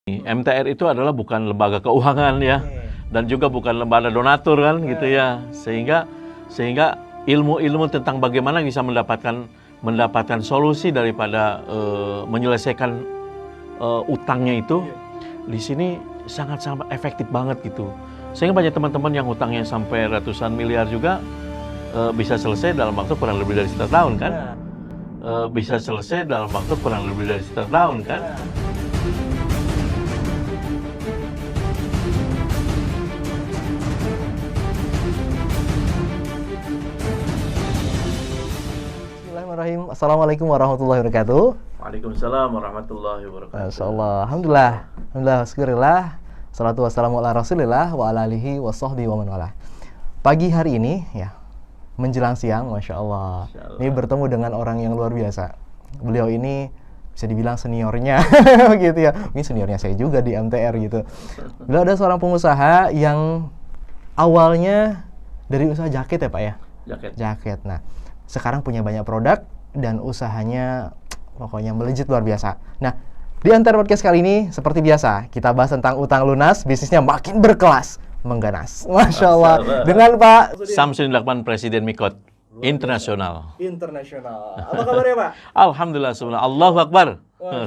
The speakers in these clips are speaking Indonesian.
MTR itu adalah bukan lembaga keuangan ya, dan juga bukan lembaga donatur kan gitu ya, sehingga ilmu-ilmu tentang bagaimana bisa mendapatkan solusi daripada menyelesaikan utangnya itu di sini sangat-sangat efektif banget gitu, sehingga banyak teman-teman yang utangnya sampai ratusan miliar juga bisa selesai dalam waktu kurang lebih dari setengah tahun kan, bisa selesai dalam waktu kurang lebih dari setengah tahun kan. Bismillahirrahmanirrahim. Assalamualaikum warahmatullahi wabarakatuh. Waalaikumsalam warahmatullahi wabarakatuh. Masyaallah. Alhamdulillah, syukurillah. Salatu wassalamu ala rasulillah wa ala alihi wa sahbihi wa man walah. Pagi hari ini ya, menjelang siang, Masya Allah. Ini bertemu dengan orang yang luar biasa. Beliau ini bisa dibilang seniornya gitu ya. Ini seniornya saya juga di MTR gitu. Beliau ada seorang pengusaha yang awalnya dari usaha jaket ya Pak ya? Jaket. Nah, sekarang punya banyak produk dan usahanya pokoknya melejit luar biasa. Nah, di MTR Podcast kali ini seperti biasa kita bahas tentang utang lunas, bisnisnya makin berkelas, mengganas. Masya Allah. Dengan Pak Samsudin Lakman, Presiden Mikot Internasional. Apa kabarnya Pak? Alhamdulillah, subhanallah. Allahu Akbar.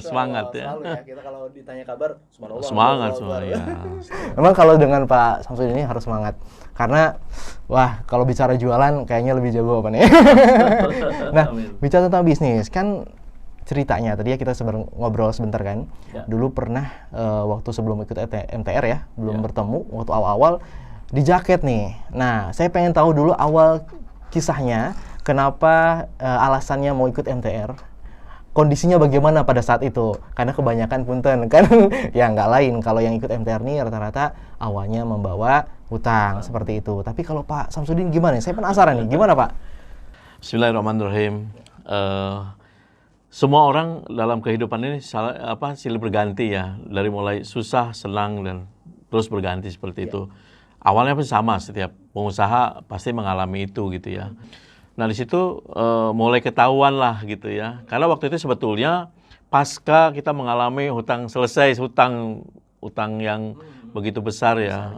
Semangat ya. Selalu ya, kita kalau ditanya kabar, subhanallah. Semangat semua ya. Memang kalau dengan Pak Samsudin ini harus semangat. Karena, wah, kalau bicara jualan kayaknya lebih jago apa nih. Nah, bicara tentang bisnis, kan ceritanya tadi ya kita ngobrol sebentar kan. Ya. Dulu pernah waktu sebelum ikut MTR ya, belum bertemu, waktu awal-awal di jaket nih. Nah, saya pengen tahu dulu awal kisahnya, kenapa alasannya mau ikut MTR. Kondisinya bagaimana pada saat itu? Karena kebanyakan punten kan ya nggak lain. Kalau yang ikut MTR nih rata-rata awalnya membawa hutang seperti itu. Tapi kalau Pak Samsudin gimana? Saya penasaran nih, gimana Pak? Bismillahirrahmanirrahim. Semua orang dalam kehidupan ini silih berganti ya. Dari mulai susah, senang, dan terus berganti seperti itu. Awalnya pun sama, setiap pengusaha pasti mengalami itu gitu ya. Nah di situ mulai ketahuan lah gitu ya. Karena waktu itu sebetulnya pasca kita mengalami utang yang begitu besar ya,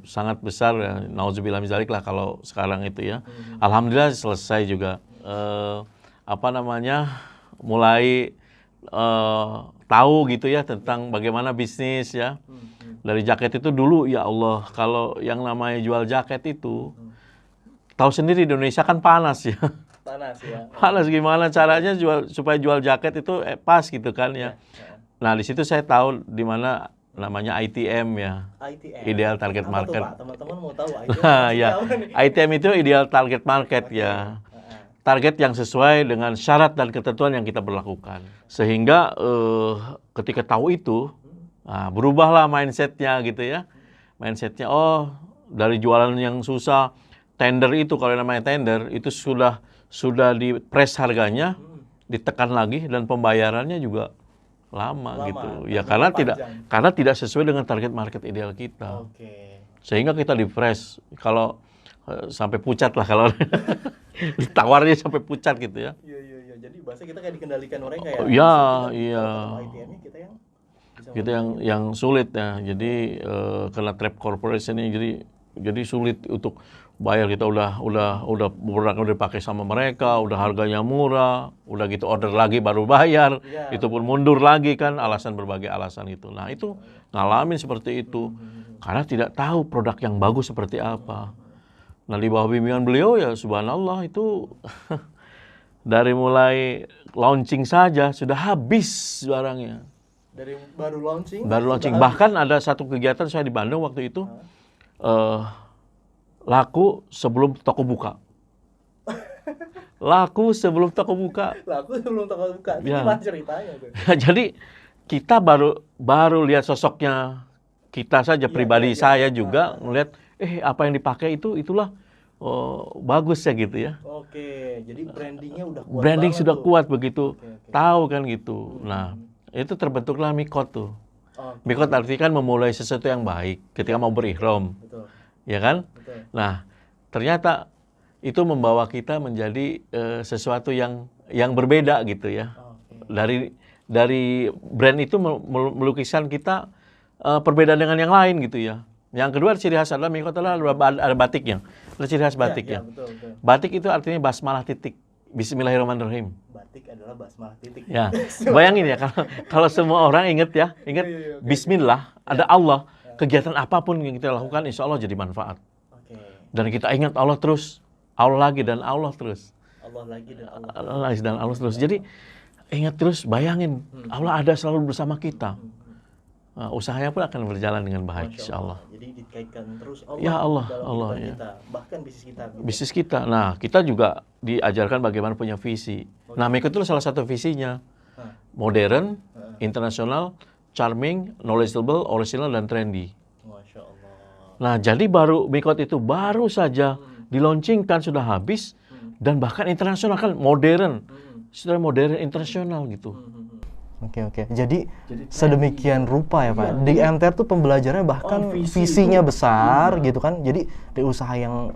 sangat besar ya. Nauzubillah min dzalik lah kalau sekarang itu ya. Alhamdulillah selesai juga. Mulai tahu gitu ya tentang bagaimana bisnis ya. Dari jaket itu dulu ya Allah, kalau yang namanya jual jaket itu tahu sendiri di Indonesia kan panas ya. Panas ya. Panas gimana caranya supaya jual jaket itu pas gitu kan ya. Nah, di situ saya tahu di mana namanya ITM ya. ITM. Ideal Target Apa Market. tuh, Pak? Teman-teman mau tahu ITM. Nah, ya. ITM itu Ideal Target Market ya. Target yang sesuai dengan syarat dan ketentuan yang kita berlakukan. Sehingga ketika tahu itu, berubahlah mindsetnya gitu ya. Mindsetnya, oh dari jualan yang susah, tender itu kalau namanya tender, itu sudah di-press harganya, ditekan lagi dan pembayarannya juga lama gitu. Ya karena tidak sesuai dengan target market ideal kita. Sehingga kita di-press, kalau sampai pucat lah kalau ditawarnya sampai pucat gitu ya. Iya. Jadi bahasa kita kayak dikendalikan orang kayak. Iya. Kita yang sulit ya. Jadi kena trap corporation ini jadi sulit untuk bayar. Kita udah produk udah dipakai sama mereka, udah harganya murah, udah gitu order lagi baru bayar, itu pun mundur lagi kan, berbagai alasan itu. Nah itu ngalamin seperti itu karena tidak tahu produk yang bagus seperti apa. Nah di bawah bimbingan beliau ya subhanallah itu dari mulai launching saja sudah habis barangnya. Dari baru launching. Bahkan ada satu kegiatan saya di Bandung waktu itu laku sebelum toko buka. Laku sebelum toko buka. Ya. Gimana ceritanya tuh? Jadi kita baru lihat sosoknya kita saja pribadi saya juga melihat apa yang dipakai itulah bagus ya gitu ya. Oke, jadi brandingnya udah kuat. Branding sudah tuh. kuat begitu. Tahu kan gitu. Nah, itu terbentuklah Mikot tuh. Mikot artinya kan memulai sesuatu yang baik ketika mau berihram. Betul. Ya kan? Betul. Nah, ternyata itu membawa kita menjadi sesuatu yang berbeda gitu ya. dari brand itu melukiskan kita perbedaan dengan yang lain gitu ya. Yang kedua ciri khas adalah Mikot adalah ada batiknya. Ada ciri khas batiknya. Betul. Batik itu artinya basmalah titik. Bismillahirrahmanirrahim. Batik adalah basmalah titik. Ya, bayangin ya kalau semua orang ingat Bismillah, ada Allah, kegiatan apapun yang kita lakukan insya Allah jadi manfaat. Dan kita ingat Allah terus, Allah lagi dan Allah terus. Allah lagi dan Allah. Allah lagi dan Allah terus. Jadi ingat terus, bayangin Allah ada selalu bersama kita. Usahanya pun akan berjalan dengan baik insya Allah. Jadi dikaitkan terus Allah, Ya Allah, dalam Allah kehidupan ya. kita, bahkan bisnis kita. Bisnis kita. Nah, kita juga diajarkan bagaimana punya visi. Nah, Mikot itu salah satu visinya. Modern, internasional, charming, knowledgeable, original, dan trendy. Masya Allah. Nah, jadi Mikot itu baru saja dilaunchingkan, sudah habis, dan bahkan internasional kan, modern. Sudah modern, internasional gitu. Oke. Jadi sedemikian rupa ya Pak. Di MTR tuh pembelajarannya bahkan visinya besar gitu kan. Jadi di usaha yang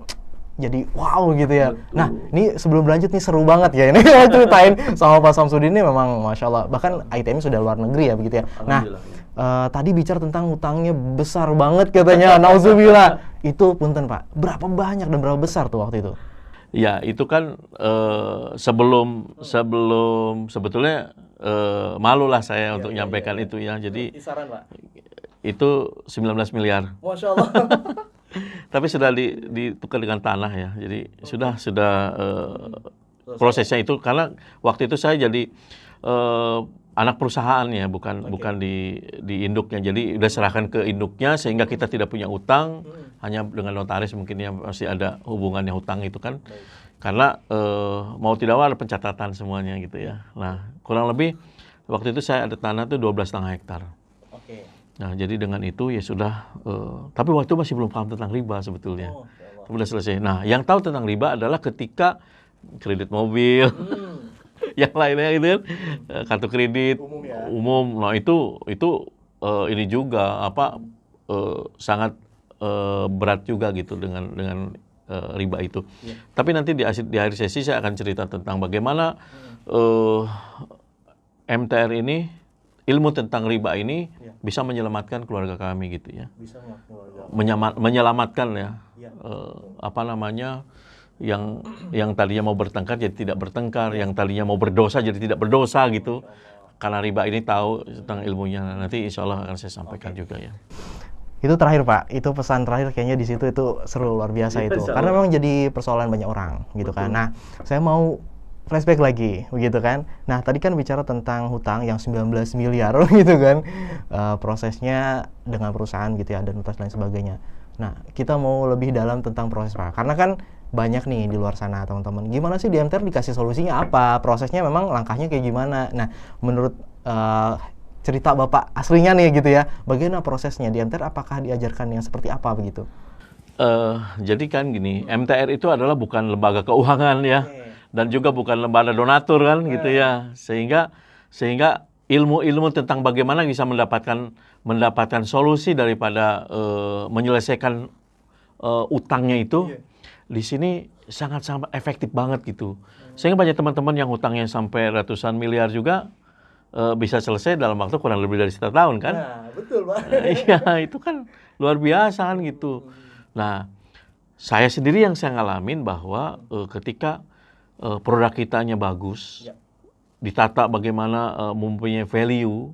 jadi wow gitu ya. Nah, ini sebelum lanjut nih seru banget ya ini ceritain sama Pak Samsudin ini memang Masya Allah. Bahkan ITM sudah luar negeri ya begitu ya. Nah, tadi bicara tentang utangnya besar banget katanya. Nauzubillah. Itu punten Pak. Berapa banyak dan berapa besar tuh waktu itu? Ya, itu kan sebelum sebetulnya malulah saya untuk menyampaikan itu ya. Jadi Kisaran Pak. itu 19 miliar. Masya Allah. Tapi sudah ditukar dengan tanah ya. Jadi sudah prosesnya itu karena waktu itu saya jadi anak perusahaan ya, bukan di induknya. Jadi udah serahkan ke induknya sehingga kita tidak punya utang, hanya dengan notaris mungkin ya masih ada hubungannya hutang itu kan. Karena mau tidak mau ada pencatatan semuanya gitu ya. Nah, kurang lebih waktu itu saya ada tanah tuh 12,5 hektar. Oke. Nah, jadi dengan itu ya sudah, tapi waktu itu masih belum paham tentang riba sebetulnya. Sudah selesai. Nah, yang tahu tentang riba adalah ketika kredit mobil, yang lainnya itu kan, kartu kredit umum. Nah, itu ini juga sangat berat juga gitu dengan riba itu. Tapi nanti di akhir sesi saya akan cerita tentang bagaimana MTR ini, ilmu tentang riba ini bisa menyelamatkan keluarga kami gitu ya. Bisa keluarga. Menyelamatkan ya. Yang tadinya mau bertengkar jadi tidak bertengkar, yang tadinya mau berdosa jadi tidak berdosa gitu. Karena riba ini tahu tentang ilmunya. Nanti insya Allah akan saya sampaikan juga ya. Itu terakhir Pak, itu pesan terakhir kayaknya di situ itu seru luar biasa itu. Karena memang jadi persoalan banyak orang gitu kan. Nah, saya mau flashback lagi begitu kan. Nah, tadi kan bicara tentang hutang yang 19 miliar gitu kan. Prosesnya dengan perusahaan gitu ya dan lain sebagainya. Nah, kita mau lebih dalam tentang proses Pak. Karena kan banyak nih di luar sana teman-teman. Gimana sih di MTR dikasih solusinya apa? Prosesnya memang langkahnya kayak gimana? Nah, menurut cerita Bapak aslinya nih gitu ya, bagaimana prosesnya di MTR, apakah diajarkan yang seperti apa begitu? Jadi kan gini, MTR itu adalah bukan lembaga keuangan ya, dan juga bukan lembaga donatur kan gitu ya, sehingga ilmu-ilmu tentang bagaimana bisa mendapatkan solusi daripada menyelesaikan utangnya itu di sini sangat-sangat efektif banget gitu, sehingga banyak teman-teman yang hutangnya sampai ratusan miliar juga bisa selesai dalam waktu kurang lebih dari 1 tahun kan? Nah, betul Pak. Iya, itu kan luar biasa kan gitu. Nah, saya sendiri yang saya ngalamin bahwa ketika produk kitanya bagus, ditata bagaimana mempunyai value,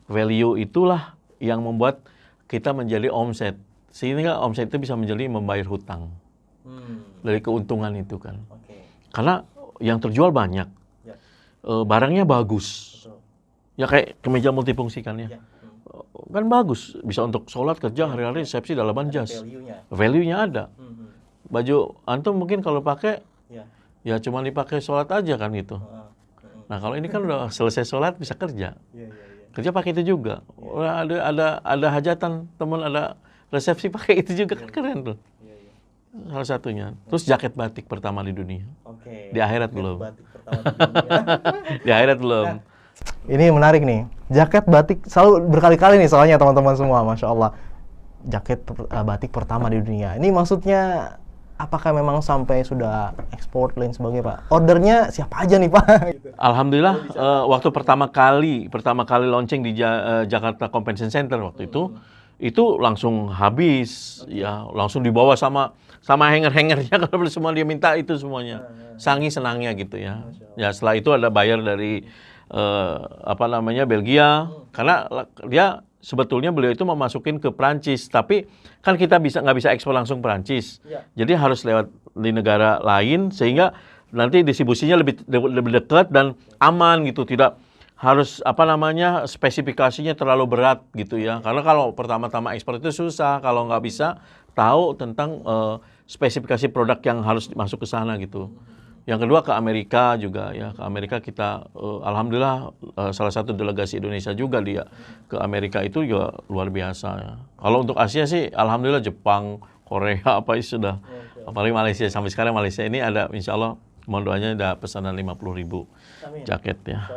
value itulah yang membuat kita menjadi omset. Sehingga omset itu bisa menjadi membayar hutang dari keuntungan itu kan. Karena yang terjual banyak, barangnya bagus. Ya kayak kemeja multifungsi kan ya. Kan bagus, bisa untuk sholat, kerja, hari-hari, resepsi, dalaman, jas. Value-nya ada. Baju antum mungkin kalau pakai, ya cuma dipakai sholat aja kan gitu. Nah kalau ini kan udah selesai sholat bisa kerja. Kerja pakai itu juga. Ada hajatan, teman ada resepsi pakai itu juga kan keren tuh. Salah satunya. Terus jaket batik pertama di dunia. Di akhirat belum. Di akhirat belum. Ini menarik nih, jaket batik selalu berkali-kali nih soalnya teman-teman semua, Masya Allah. Jaket batik pertama di dunia. Ini maksudnya apakah memang sampai sudah ekspor lain sebagainya Pak? Ordernya siapa aja nih Pak? Alhamdulillah, waktu pertama kali launching di Jakarta Convention Center waktu itu langsung habis, ya langsung dibawa sama hanger-hangernya kalau semua dia minta itu semuanya, sangi senangnya gitu ya. Ya setelah itu ada buyer dari Belgia, karena dia sebetulnya beliau itu mau masukin ke Prancis, tapi kan kita nggak bisa ekspor langsung Prancis, jadi harus lewat di negara lain sehingga nanti distribusinya lebih dekat dan aman gitu, tidak harus spesifikasinya terlalu berat gitu ya. Karena kalau pertama-tama ekspor itu susah kalau nggak bisa tahu tentang spesifikasi produk yang harus masuk ke sana gitu. Yang kedua ke Amerika juga ya, ke Amerika kita alhamdulillah salah satu delegasi Indonesia juga dia ke Amerika itu juga luar biasa ya. Kalau untuk Asia sih alhamdulillah Jepang, Korea sudah. Apalagi Malaysia, sampai sekarang Malaysia ini ada insya Allah mohon doanya ada pesanan 50.000 jaket ya.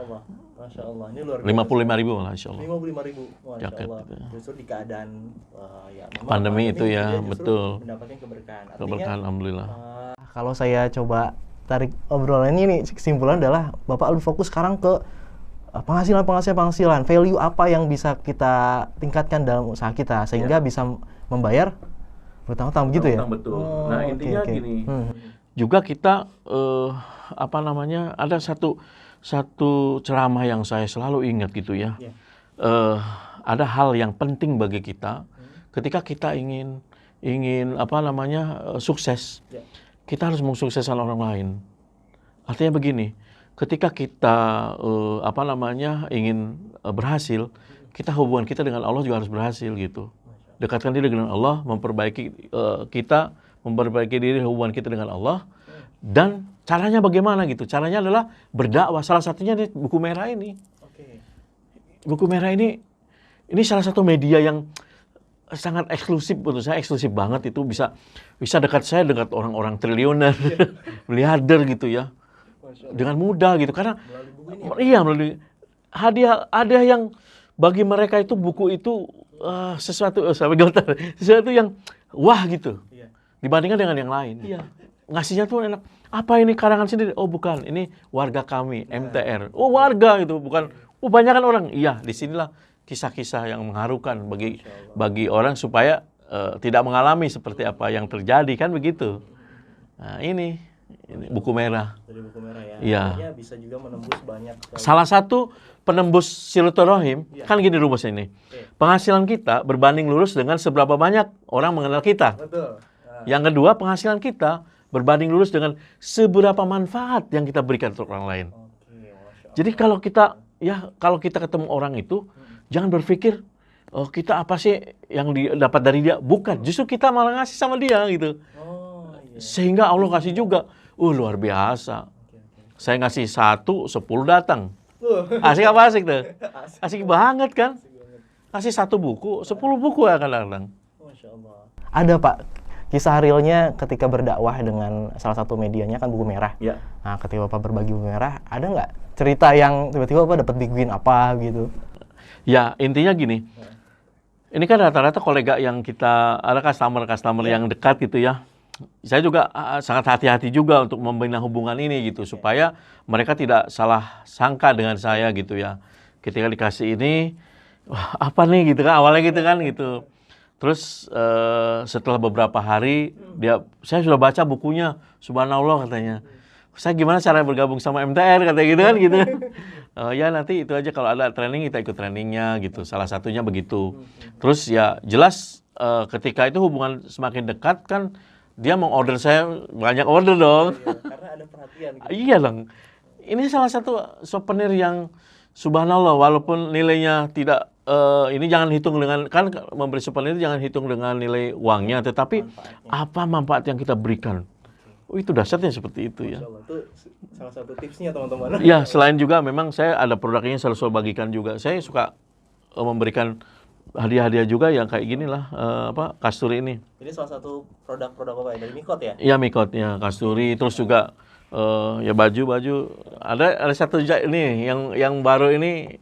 Masya Allah, ini luar biasa. 55.000 malah insya Allah. 55.000, Masya Jaket Allah. gitu ya. Justru di keadaan memang Pandemi itu ya, dia justru betul. mendapatkan keberkahan. Artinya, Keberkahan alhamdulillah. Kalau saya coba tarik obrolan ini kesimpulan adalah Bapak lebih fokus sekarang ke penghasilan, value apa yang bisa kita tingkatkan dalam usaha kita sehingga bisa membayar bertahun-tahun gitu ya. Betul. Oh, Nah, intinya oke. gini. Juga kita ada satu ceramah yang saya selalu ingat gitu ya. Ada hal yang penting bagi kita ketika kita ingin sukses. Kita harus mensukseskan orang lain. Artinya begini, ketika kita ingin berhasil, hubungan kita dengan Allah juga harus berhasil gitu. Dekatkan diri dengan Allah, memperbaiki diri hubungan kita dengan Allah. Dan caranya bagaimana gitu? Caranya adalah berdakwah. Salah satunya di buku merah ini. Buku merah ini salah satu media yang sangat eksklusif menurut saya, eksklusif banget. Itu bisa dekat orang-orang triliuner, miliarder gitu ya, dengan mudah gitu. Karena melalui hadiah yang bagi mereka itu buku itu sesuatu yang wah gitu dibandingkan dengan yang lain. Ngasihnya tuh enak. Apa ini karangan sendiri? Oh bukan, ini warga kami MTR. Oh warga gitu, bukan. Oh banyak kan orang. Iya, disinilah kisah-kisah yang mengharukan bagi orang supaya tidak mengalami seperti apa yang terjadi kan begitu. Nah ini buku merah. Dari buku merah ya. Iya. Artinya bisa juga menembus banyak. Salah satu penembus silaturahim kan gini rumusnya ini. Penghasilan kita berbanding lurus dengan seberapa banyak orang mengenal kita. Betul. Yang kedua, penghasilan kita berbanding lurus dengan seberapa manfaat yang kita berikan untuk orang lain. Jadi kalau kita ketemu orang itu, jangan berpikir kita apa sih yang dapat dari dia. Bukan, justru kita malah ngasih sama dia gitu. Sehingga Allah kasih juga. Luar biasa. Saya ngasih 1, 10 datang. Asik apa asik tuh? Asik banget kan? Kasih 1 buku, 10 buku akan datang. Masya Allah. Ada Pak kisah realnya ketika berdakwah dengan salah satu medianya kan buku merah. Ya. Nah, ketika Bapak berbagi buku merah, ada nggak cerita yang tiba-tiba Bapak dapat bikuin apa gitu? Ya, intinya gini. Ini kan rata-rata kolega yang kita, ada customer yang dekat gitu ya. Saya juga sangat hati-hati juga untuk membina hubungan ini gitu. Supaya mereka tidak salah sangka dengan saya gitu ya. Ketika dikasih ini, wah apa nih gitu kan, awalnya gitu kan gitu. Terus setelah beberapa hari saya sudah baca bukunya, subhanallah katanya. Saya gimana cara bergabung sama MTR katanya gitu kan gitu. Ya nanti itu aja kalau ada training kita ikut trainingnya gitu. Salah satunya begitu. Terus ya jelas ketika itu hubungan semakin dekat kan dia mau order saya banyak order dong. Karena ada perhatian. Iya dong. Ini salah satu souvenir yang subhanallah walaupun nilainya tidak ini jangan hitung dengan, kan memberi souvenir itu jangan hitung dengan nilai uangnya, tetapi apa manfaat yang kita berikan. Itu dahsyatnya seperti itu ya. Itu salah satu tipsnya teman-teman. Ya, selain juga memang saya ada produknya yang selalu bagikan juga. Saya suka memberikan hadiah-hadiah juga yang kayak gini lah, kasturi ini. Ini salah satu produk-produk apa ya? Dari Mikot ya? Iya, Mikotnya, kasturi, terus juga ya baju. Ada satu ini yang baru ini.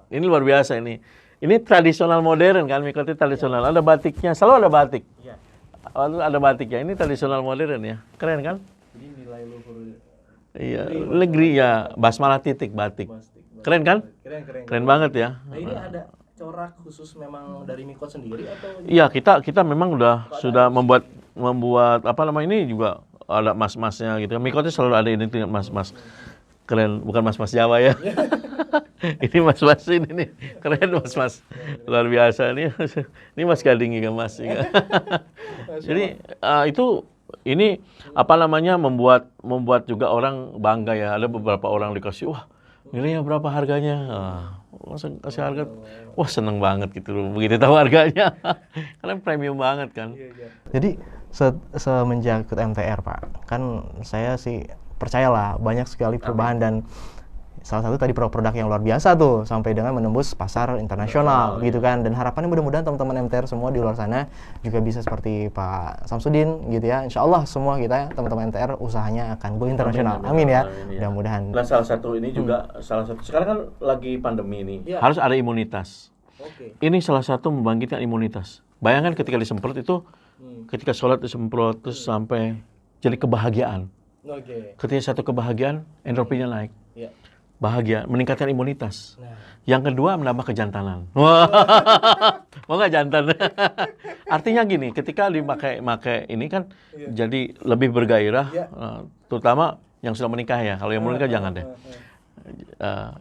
Ini luar biasa ini. Ini tradisional modern kan, Mikot itu tradisional. Ada batiknya, selalu ada batik. ada batiknya. Ini tradisional modern ya. Keren kan? Jadi nilai luhur Iya, negeri ya. Basmalah titik batik. plastik. Keren kan? Keren. Keren banget ya. Nah, ini ada corak khusus memang dari Mikot sendiri atau Iya, kita memang sudah membuat apa namanya ini juga ada mas-masnya gitu. Mikotnya selalu ada ini tuh mas-mas. Keren, bukan mas-mas Jawa ya. Ini mas-mas ini nih. Keren mas-mas. Luar biasa nih. Ini Mas Gading juga Mas. Juga. Jadi ini apa namanya membuat juga orang bangga ya. Ada beberapa orang dikasih, wah nilainya berapa harganya? Langsung kasih harga, wah seneng banget gitu loh. Begitu tahu harganya. Karena premium banget kan. Jadi semenjak ikut MTR Pak, kan saya sih percayalah banyak sekali perubahan dan salah satu tadi produk yang luar biasa tuh sampai dengan menembus pasar internasional gitu kan, dan harapannya mudah-mudahan teman-teman MTR semua di luar sana juga bisa seperti Pak Samsudin gitu ya. Insya Allah semua kita teman-teman MTR usahanya akan go internasional. Amin ya. Mudah-mudahan. Nah salah satu ini juga sekarang kan lagi pandemi ini Ya. harus ada imunitas. Oke. Ini salah satu membangkitkan imunitas. Bayangkan ketika disemprot itu, ketika sholat disemprot terus sampai jadi kebahagiaan. Oke. Ketika satu kebahagiaan, endorfinnya naik. Ya. Bahagia, meningkatkan imunitas. Nah, Yang kedua, menambah kejantanan. Wah, mau nggak jantan? Artinya gini, ketika dipakai ini kan jadi lebih bergairah, Iya. terutama yang sudah menikah ya. Kalau yang belum menikah jangan deh.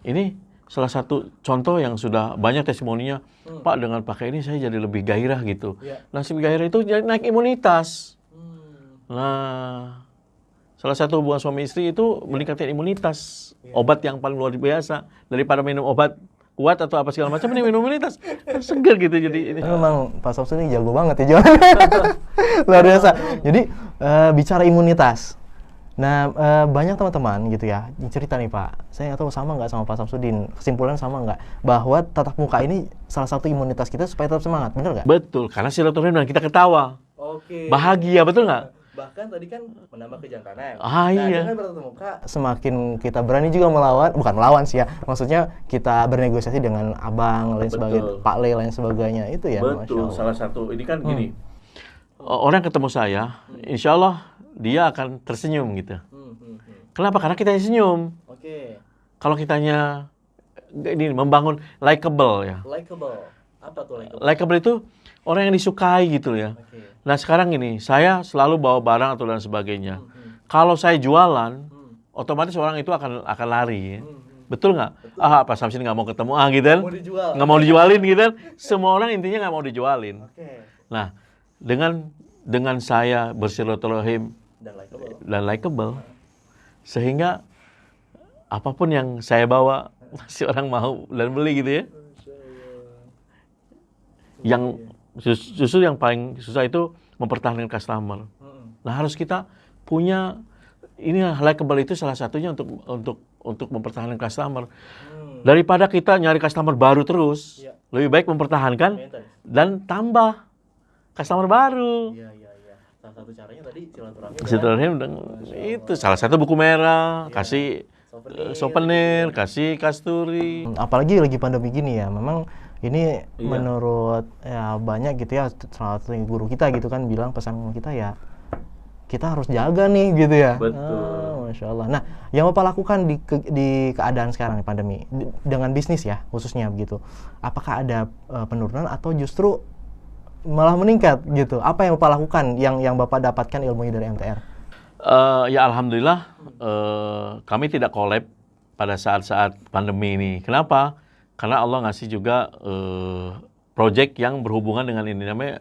Ini salah satu contoh yang sudah banyak testimoninya, Pak dengan pakai ini saya jadi lebih gairah gitu. Iya. Nah, si gairah itu jadi naik imunitas. hmm, Nah, salah satu hubungan suami istri itu meningkatkan imunitas. Obat yang paling luar biasa daripada minum obat kuat atau apa segala macam, ini minum imunitas. Kan segar gitu jadi ini. Memang Pak Samsudin ini jago banget ya jualan. Luar biasa. Jadi bicara imunitas. Nah, banyak teman-teman gitu ya cerita nih Pak, saya nggak tahu sama nggak sama Pak Samsudin, kesimpulan sama nggak bahwa tatap muka ini salah satu imunitas kita supaya tetap semangat, bener nggak? Betul, karena silaturahim dan kita ketawa. Oke. Bahagia, betul nggak? Bahkan tadi kan menambah kejantanan. Ah, iya. Dengan bertatap muka, Semakin kita berani juga bukan melawan sih ya, maksudnya kita bernegosiasi dengan abang, lain sebagainya, Pak Le, lain sebagainya, itu ya. Masya Betul, Allah. salah satu ini kan gini, orang ketemu saya, insya Allah dia akan tersenyum gitu. Kenapa? Karena kita senyum. Oke. Kalau kitanya ini membangun likable ya. Likeable. Apa tuh likeable? Likeable itu orang yang disukai gitu ya. Oke. Nah sekarang ini, saya selalu bawa barang atau dan sebagainya. Kalau saya jualan, otomatis orang itu akan lari. Ya. Betul nggak? Pak Samsudin nggak mau ketemu, gitu kan? Mau dijual. Nggak mau dijualin, gitu kan? Semua orang intinya nggak mau dijualin. Oke. Nah, dengan saya bersilaturahim Dan likeable. dan likeable, sehingga apapun yang saya bawa, pasti orang mau dan beli gitu ya. Yang justru yang paling susah itu mempertahankan customer. Nah harus kita punya ini likable itu salah satunya untuk mempertahankan customer. Daripada kita nyari customer baru terus, Iya. lebih baik mempertahankan Maintenance. dan tambah customer baru. Iya. Salah satu caranya tadi silaturahmi. Silaturahim itu salah satu buku merah, kasih souvenir, kasih kasturi. Apalagi lagi pandemi gini ya, memang ini menurut ya banyak gitu ya, salah satu guru kita gitu kan bilang, pesan kita ya kita harus jaga nih gitu ya. Betul. Masya Allah. Nah, yang Bapak lakukan di keadaan sekarang nih pandemi, dengan bisnis ya khususnya begitu, apakah ada penurunan atau justru malah meningkat gitu? Apa yang Bapak lakukan, yang Bapak dapatkan ilmunya dari MTR? Ya alhamdulillah kami tidak collab pada saat-saat pandemi ini. Kenapa? Karena Allah ngasih juga project yang berhubungan dengan ini, namanya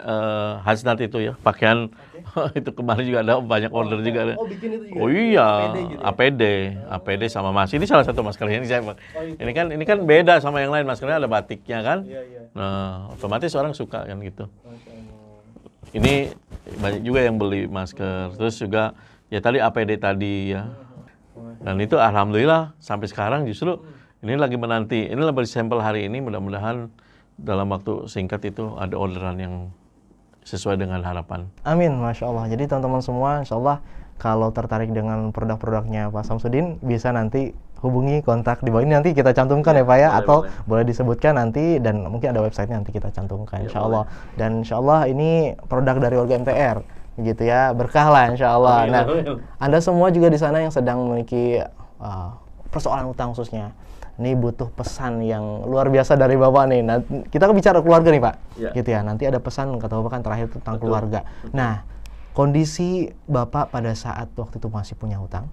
Haznat itu ya, pakaian. Itu kemarin juga ada banyak order juga ada. Oh, bikin itu juga. Oh iya, APD gitu ya? APD sama masker. Ini salah satu maskernya ini saya. Ini kan beda sama yang lain, maskernya ada batiknya kan. Iya. Nah, otomatis orang suka kan gitu. Masya Allah. Ini banyak juga yang beli masker. Terus juga ya tadi APD tadi ya. Dan itu alhamdulillah sampai sekarang justru ini lagi menanti. Ini lagi sampel hari ini, mudah-mudahan dalam waktu singkat itu ada orderan yang sesuai dengan harapan. Amin, Masya Allah. Jadi teman-teman semua, Insya Allah kalau tertarik dengan produk-produknya Pak Samsudin, bisa nanti hubungi kontak di bawah ini, nanti kita cantumkan ya Pak ya, boleh, atau boleh. boleh disebutkan nanti, dan mungkin ada websitenya nanti kita cantumkan, Ya, insya Allah. Dan insya Allah ini produk dari Orga MTR gitu ya, berkah lah insya Allah. Amin, Nah, amin. Anda semua juga di sana yang sedang memiliki persoalan utang khususnya, ini butuh pesan yang luar biasa dari Bapak nih. Nah, kita kan bicara keluarga nih Pak, Ya. gitu ya. Nanti ada pesan kata Bapak kan terakhir tentang Betul. keluarga. Nah, kondisi Bapak pada saat waktu itu masih punya hutang,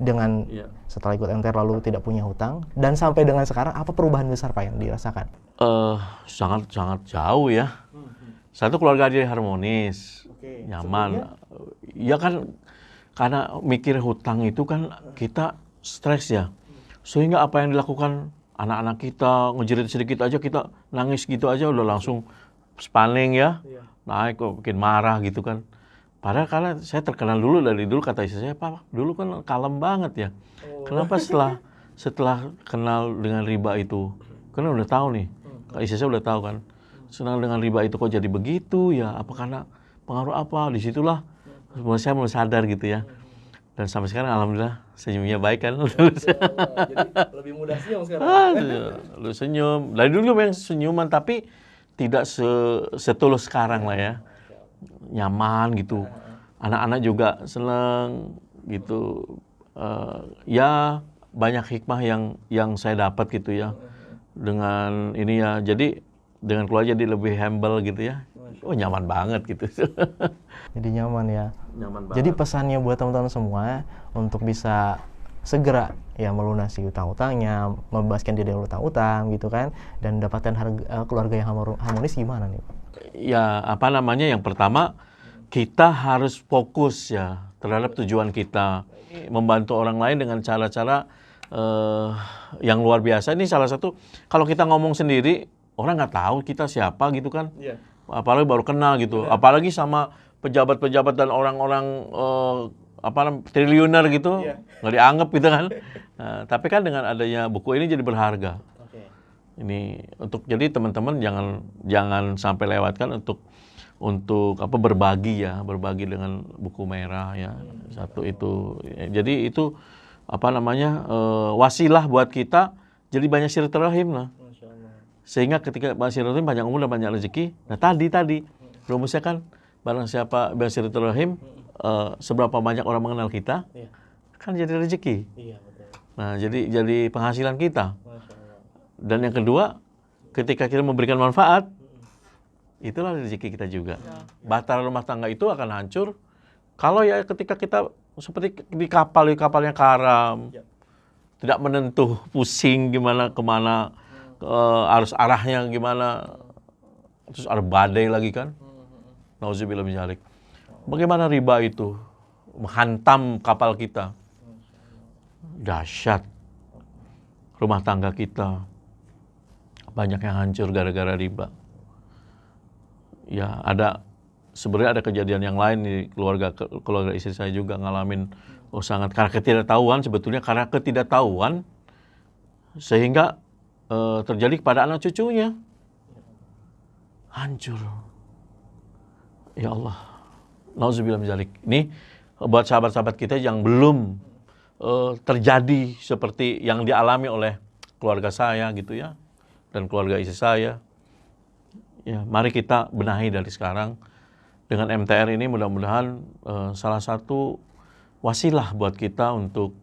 dengan Ya. setelah ikut MTR lalu tidak punya hutang, dan sampai dengan sekarang apa perubahan besar Pak yang dirasakan? Sangat jauh ya. Satu, keluarga jadi harmonis, Oke, nyaman. Ya kan, karena mikir hutang itu kan kita stres ya. Sehingga apa yang dilakukan anak-anak kita, ngejerit sedikit aja kita nangis gitu aja udah langsung panik ya. Iya. Naik kok, bikin marah gitu kan. Padahal karena saya terkenal dulu, dari dulu kata istri saya, Pak, dulu kan kalem banget ya. Kenapa setelah kenal dengan riba itu, karena udah tahu nih, istri saya udah tahu kan, senang dengan riba itu kok jadi begitu ya, apa karena pengaruh apa, disitulah saya mulai sadar gitu ya. Dan sampai sekarang alhamdulillah senyumnya baik kan. Jadi lebih mudah senyum sekarang. Lu senyum. Dari dulu memang senyuman, tapi tidak setulus sekarang lah ya. Nyaman gitu. Anak-anak juga seneng gitu. Ya banyak hikmah yang saya dapat gitu ya. Dengan ini ya, jadi dengan keluarga jadi lebih humble gitu ya. Oh, nyaman banget gitu. Jadi nyaman ya. Nyaman Jadi pesannya buat teman-teman semua untuk bisa segera ya melunasi utang-utangnya, membebaskan diri dari utang-utang gitu kan, dan mendapatkan keluarga yang harmonis gimana nih? Ya, apa namanya, yang pertama kita harus fokus ya terhadap tujuan kita, membantu orang lain dengan cara-cara yang luar biasa. Ini salah satu, kalau kita ngomong sendiri orang nggak tahu kita siapa gitu kan. Iya. Apalagi baru kenal gitu, apalagi sama pejabat-pejabat dan orang-orang triliuner gitu, Iya. nggak dianggap gitu kan. Nah, tapi kan dengan adanya buku ini jadi berharga. Oke. Ini untuk, jadi teman-teman jangan sampai lewatkan untuk berbagi berbagi dengan buku merah ya. Satu itu, jadi itu wasilah buat kita jadi banyak silaturahim lah. Masya Allah. Sehingga ketika silaturahim banyak umur dan banyak rezeki. Nah tadi rumusnya kan, barang siapa bersilaturahim, seberapa banyak orang mengenal kita, Iya. kan jadi rezeki. Iya, betul. Nah jadi penghasilan kita. Masya Allah. Dan yang kedua, ketika kita memberikan manfaat, itulah rezeki kita juga. Bahtera rumah tangga itu akan hancur kalau ya ketika kita seperti di kapalnya karam, Ya. tidak menentu, pusing gimana kemana, arus arahnya gimana, terus ada badai lagi kan. Nauzubillah min dzalik. Bagaimana riba itu menghantam kapal kita? Dahsyat. Rumah tangga kita banyak yang hancur gara-gara riba. Ya, sebenarnya ada kejadian yang lain di keluarga istri saya juga ngalamin sangat karena ketidaktahuan sehingga terjadi kepada anak cucunya. Hancur. Ya Allah. Nauzubillah min dzalik. Ini buat sahabat-sahabat kita yang belum terjadi seperti yang dialami oleh keluarga saya gitu ya, dan keluarga istri saya. Ya, mari kita benahi dari sekarang. Dengan MTR ini mudah-mudahan salah satu wasilah buat kita untuk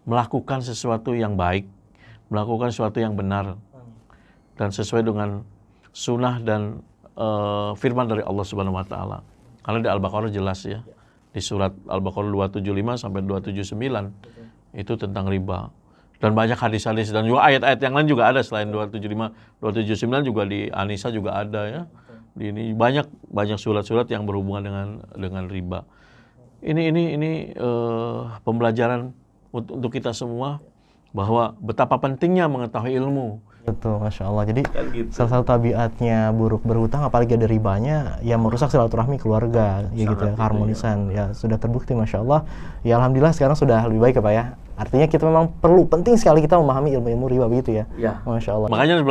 melakukan sesuatu yang baik, melakukan sesuatu yang benar, dan sesuai dengan sunnah dan firman dari Allah Subhanahu Wa Taala. Karena di Al-Baqarah jelas ya, di surat Al-Baqarah 275 sampai 279 itu tentang riba. Dan banyak hadis-hadis dan juga ayat-ayat yang lain juga ada selain 275, 279 juga di An-Nisa juga ada ya. Di ini banyak surat-surat yang berhubungan dengan riba. Ini pembelajaran untuk kita semua bahwa betapa pentingnya mengetahui ilmu. Betul, Masya Allah. Jadi Kan gitu. salah satu tabiatnya buruk berhutang, apalagi ada ribanya, ya merusak silaturahmi keluarga, ya gitu ya, Sangat keharmonisan. Ya sudah terbukti, Masya Allah. Ya Alhamdulillah sekarang sudah lebih baik ya Pak ya. Artinya kita memang penting sekali kita memahami ilmu-ilmu riba begitu ya. Ya. Masya Allah. Makanya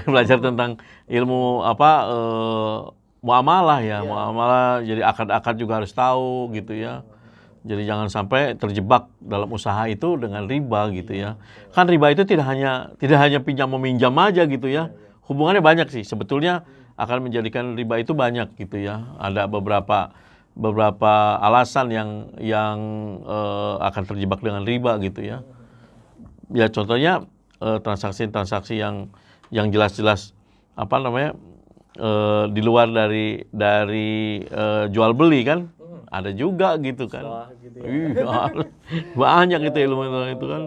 belajar tentang ilmu muamalah ya, muamalah, jadi akad-akad juga harus tahu gitu ya. Jadi jangan sampai terjebak dalam usaha itu dengan riba gitu ya. Kan riba itu tidak hanya pinjam meminjam aja gitu ya. Hubungannya banyak sih. Sebetulnya akan menjadikan riba itu banyak gitu ya. Ada beberapa alasan yang akan terjebak dengan riba gitu ya. Ya contohnya transaksi-transaksi yang jelas-jelas apa namanya di luar dari jual beli kan. Ada juga gitu kan. Wah, gitu ya. Iya, banyak itu ilmu itu kan.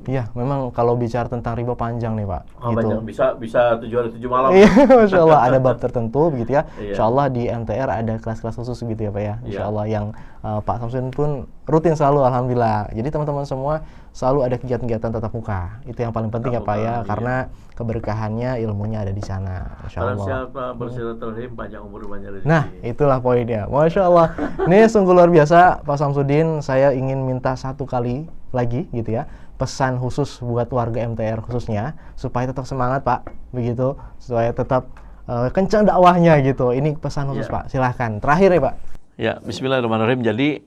Iya, memang kalau bicara tentang riba panjang nih Pak. Oh, gitu. banyak. Bisa 7 hari 7 malam. Iya, Masya Allah ada bab tertentu begitu ya. Iya. Insya Allah di MTR ada kelas-kelas khusus gitu ya Pak ya. Insya Iya. Allah yang Pak Samsudin pun rutin selalu Alhamdulillah. Jadi teman-teman semua selalu ada kegiatan-kegiatan tatap muka. Itu yang paling penting ya Tatap Pak ya. muka, iya. Karena keberkahannya ilmunya ada di sana. Insya Barang Allah. siapa bersilaturahim panjang umur banyak rezeki. Nah, itulah poinnya. Masya Allah. Ini sungguh luar biasa, Pak Samsudin. Saya ingin minta satu kali lagi, gitu ya, pesan khusus buat warga MTR khususnya, supaya tetap semangat, Pak. Begitu, supaya tetap kencang dakwahnya, gitu. Ini pesan khusus, Ya. Pak. Silahkan. Terakhir ya, Pak. Ya, bismillahirrahmanirrahim. Jadi,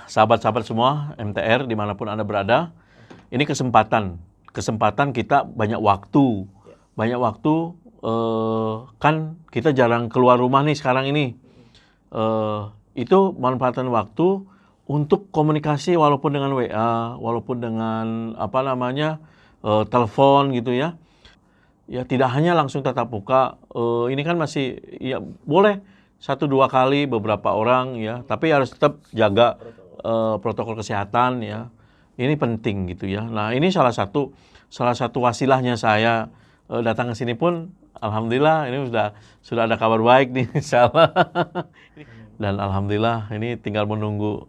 sahabat-sahabat semua, MTR, dimanapun Anda berada, ini kesempatan kita banyak waktu. Banyak waktu, kan kita jarang keluar rumah nih sekarang ini. Itu manfaatkan waktu untuk komunikasi walaupun dengan WA, walaupun dengan telepon gitu ya. Ya tidak hanya langsung tatap muka, ini kan masih ya boleh 1-2 kali beberapa orang ya, tapi harus tetap jaga protokol kesehatan ya. Ini penting gitu ya. Nah, ini salah satu wasilahnya saya datang ke sini pun alhamdulillah ini sudah ada kabar baik nih insyaallah. Dan alhamdulillah ini tinggal menunggu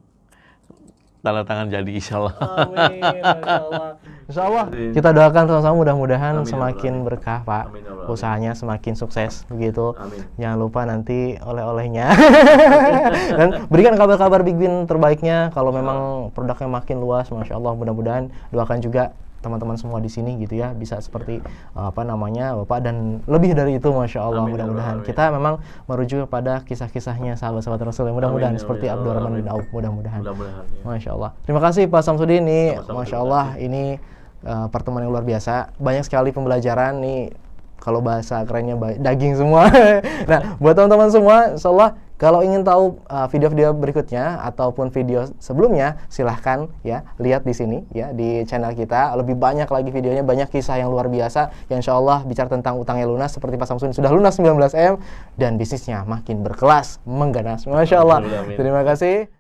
tanda tangan jadi insyaallah. Amin. Masya Allah. Insya Allah kita doakan sama-sama mudah-mudahan Amin, ya semakin Allah. berkah Pak. Amin, ya Allah. Usahanya semakin sukses begitu. Amin. Jangan lupa nanti oleh-olehnya. Dan berikan kabar-kabar Big Bin terbaiknya kalau memang produknya makin luas. Masya Allah, mudah-mudahan doakan juga teman-teman semua di sini gitu ya, bisa seperti Bapak, dan lebih dari itu Masya Allah. Amin, ya Mudah-mudahan Allah, kita memang merujuk kepada kisah-kisahnya sahabat-sahabat Rasul. Mudah-mudahan Amin, ya seperti Allah. Abdurrahman bin Amin. Auf. Mudah-mudahan. Mudah-mudahan ya. Masya Allah. Terima kasih Pak Samsudin nih. Sama-sama, Masya terima Allah kasih. ini pertemuan yang luar biasa. Banyak sekali pembelajaran nih. Kalau bahasa kerennya daging semua. Nah, buat teman-teman semua, insya Allah kalau ingin tahu video-video berikutnya ataupun video sebelumnya, silahkan ya lihat di sini ya di channel kita. Lebih banyak lagi videonya, banyak kisah yang luar biasa. Yang insya Allah bicara tentang utangnya lunas seperti Pak Samsudin sudah lunas 19M dan bisnisnya makin berkelas, mengganas. Masya Allah. Alhamdulillah, amin. Terima kasih.